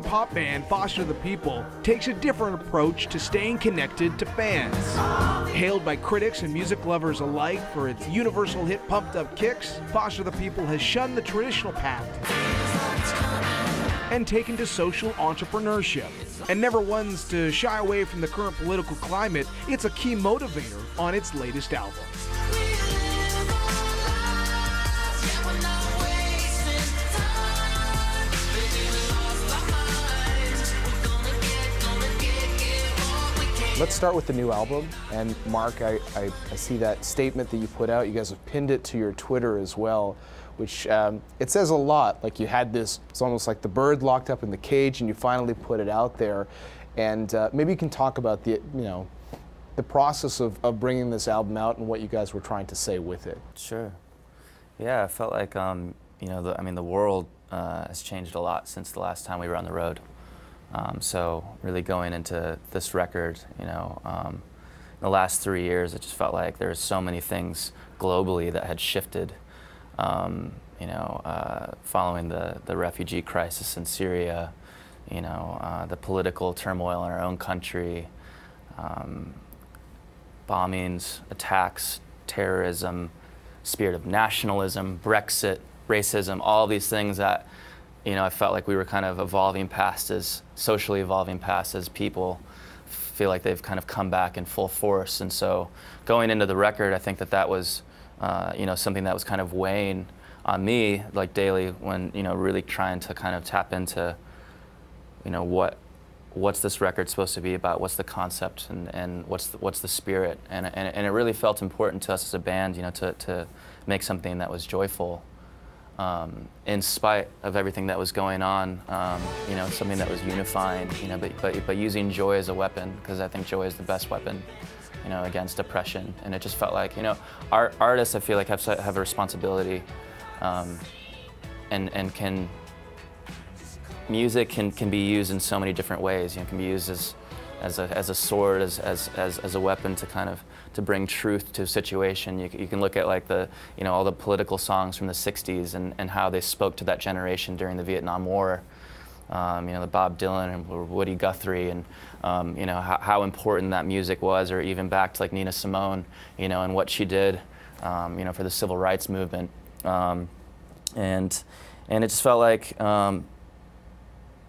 indie pop band Foster the People takes a different approach to staying connected to fans. Hailed by critics and music lovers alike for its universal hit Pumped Up Kicks, Foster the People has shunned the traditional path and taken to social entrepreneurship. And never ones to shy away from the current political climate, it's a key motivator on its latest album. Let's start with the new album. And Mark, I see that statement that you put out. You guys have pinned it to your Twitter as well, which it says a lot. Like you had this, it's almost like the bird locked up in the cage and you finally put it out there. And maybe you can talk about the process of bringing this album out and what you guys were trying to say with it. Sure. Yeah, I felt like, the world has changed a lot since the last time we were on the road. So really going into this record, in the last 3 years, it just felt like there were so many things globally that had shifted, following the refugee crisis in Syria, the political turmoil in our own country, bombings, attacks, terrorism, spirit of nationalism, Brexit, racism, all these things that I felt like we were kind of socially evolving past as people. Feel like they've kind of come back in full force. And so going into the record, I think that was, something that was kind of weighing on me like daily when, really trying to kind of tap into, what's this record supposed to be about? What's the concept and what's the spirit? And it really felt important to us as a band, to make something that was joyful. In spite of everything that was going on, something that was unifying, but using joy as a weapon, because I think joy is the best weapon, against oppression. And it just felt like, artists, I feel like have a responsibility, music can be used in so many different ways. It can be used as a sword, as a weapon to kind of to bring truth to a situation. You can look at like all the political songs from the 60s and how they spoke to that generation during the Vietnam War. The Bob Dylan and Woody Guthrie and how important that music was, or even back to like Nina Simone, and what she did, for the civil rights movement. And it just felt like,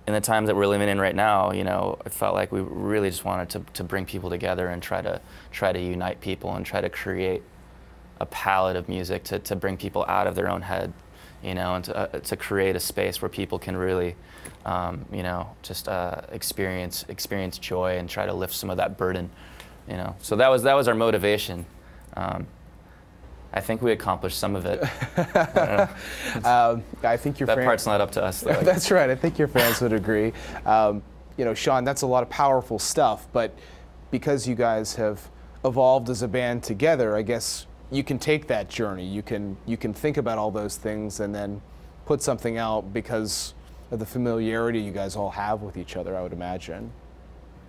in the times that we're living in right now, it felt like we really just wanted to bring people together and try to unite people and try to create a palette of music to bring people out of their own head, and to create a space where people can really, just experience joy and try to lift some of that burden, So that was our motivation. I think we accomplished some of it. I think your that part's not up to us, though. That's right. I think your fans would agree. Sean, that's a lot of powerful stuff. But because you guys have evolved as a band together, I guess you can take that journey. You can think about all those things and then put something out because of the familiarity you guys all have with each other, I would imagine.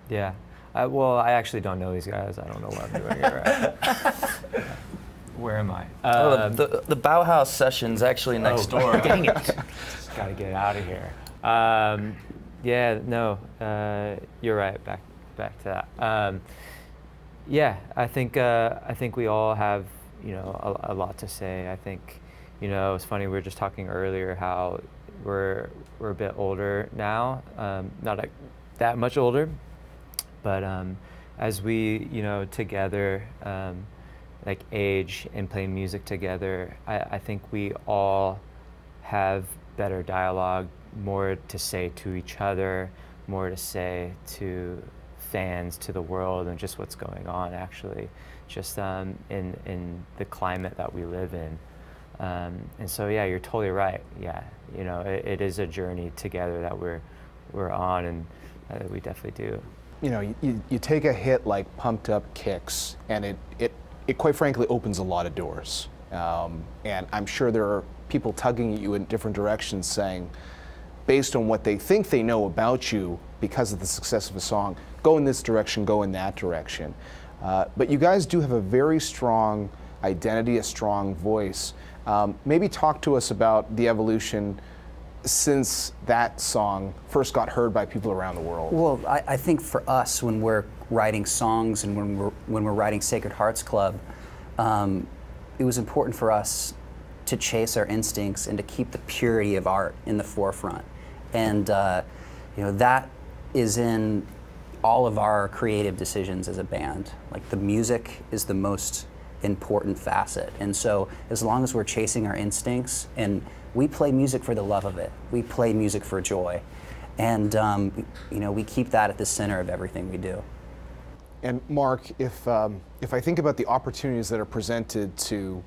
Yeah. Well, I actually don't know these guys. I don't know what I'm doing here. Where am I? The Bauhaus session's actually next door. Dang it. Gotta get out of here. You're right. Back to that. I think we all have, a lot to say. I think, it's funny, we were just talking earlier how we're a bit older now, not that much older, but as we, together, like age and play music together, I think we all have better dialogue, more to say to each other, more to say to fans, to the world, and just what's going on actually, just in the climate that we live in. And so yeah, you're totally right. Yeah, it is a journey together that we're on, and we definitely do. You take a hit like Pumped Up Kicks, and it quite frankly opens a lot of doors. And I'm sure there are people tugging at you in different directions saying, based on what they think they know about you because of the success of a song, go in this direction, go in that direction. But you guys do have a very strong identity, a strong voice. Maybe talk to us about the evolution since that song first got heard by people around the world? Well, I think for us, when we're writing songs and when we're writing Sacred Hearts Club, it was important for us to chase our instincts and to keep the purity of art in the forefront. And that is in all of our creative decisions as a band. Like, the music is the most important facet. And so as long as we're chasing our instincts, and we play music for the love of it, we play music for joy, and we keep that at the center of everything we do. And Mark, if I think about the opportunities that are presented to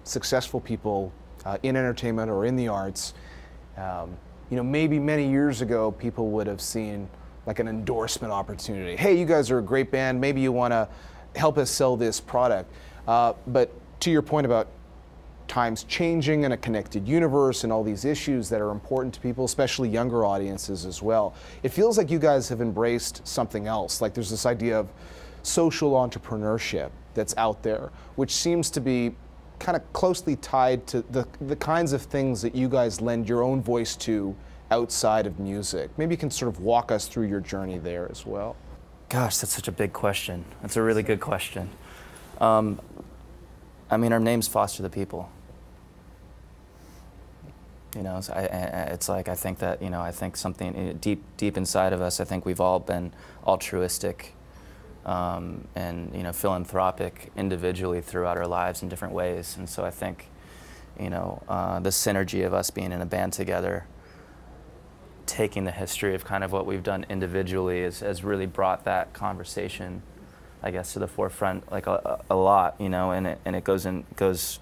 successful people in entertainment or in the arts, maybe many years ago people would have seen like an endorsement opportunity. Hey, you guys are a great band, maybe you want to help us sell this product. But to your point about times changing and a connected universe and all these issues that are important to people, especially younger audiences as well, it feels like you guys have embraced something else. Like, there's this idea of social entrepreneurship that's out there, which seems to be kind of closely tied to the kinds of things that you guys lend your own voice to outside of music. Maybe you can sort of walk us through your journey there as well. Gosh, that's such a big question. That's a really good question. Our name's Foster the People. It's like, I think that, I think something deep inside of us, I think we've all been altruistic and philanthropic individually throughout our lives in different ways. And so I think, the synergy of us being in a band together, taking the history of kind of what we've done individually has really brought that conversation, I guess, to the forefront, like a lot, and it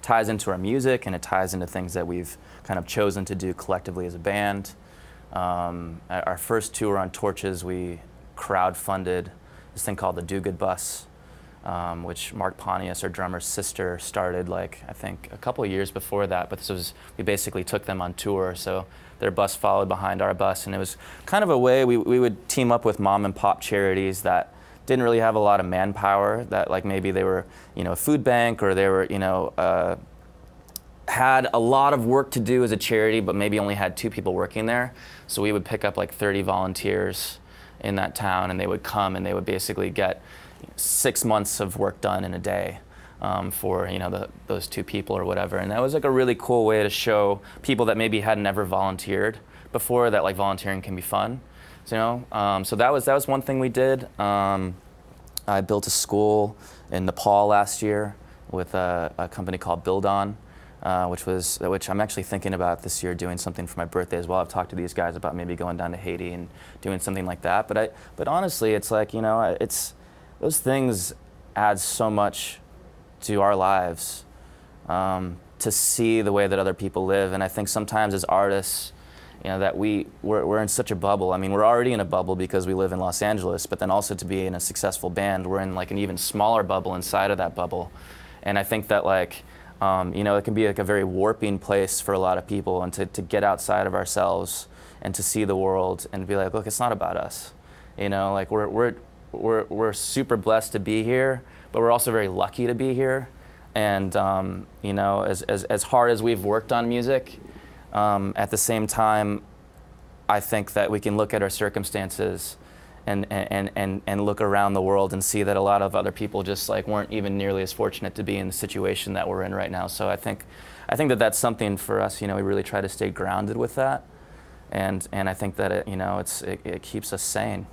ties into our music, and it ties into things that we've kind of chosen to do collectively as a band. At our first tour on Torches, we crowdfunded this thing called the Do Good Bus, which Mark Pontius, our drummer's sister, started I think a couple of years before that, but we basically took them on tour, so their bus followed behind our bus, and it was kind of a way we would team up with mom and pop charities that didn't really have a lot of manpower, that maybe they were a food bank, or they were had a lot of work to do as a charity, but maybe only had 2 people working there. So we would pick up 30 volunteers in that town, and they would come and they would basically get 6 months of work done in a day for those 2 people or whatever. And that was a really cool way to show people that maybe had never volunteered before that volunteering can be fun. So that was one thing we did. I built a school in Nepal last year with a company called Build On, which I'm actually thinking about this year doing something for my birthday as well. I've talked to these guys about maybe going down to Haiti and doing something like that. But honestly, it's it's those things add so much to our lives, to see the way that other people live. And I think sometimes as artists, that we're in such a bubble. I mean, we're already in a bubble because we live in Los Angeles, but then also to be in a successful band, we're in an even smaller bubble inside of that bubble. And I think that it can be a very warping place for a lot of people, and to get outside of ourselves and to see the world and be look, it's not about us. We're super blessed to be here, but we're also very lucky to be here. And as hard as we've worked on music, at the same time, I think that we can look at our circumstances and look around the world and see that a lot of other people just weren't even nearly as fortunate to be in the situation that we're in right now. So I think that that's something for us. We really try to stay grounded with that, and I think that it keeps us sane.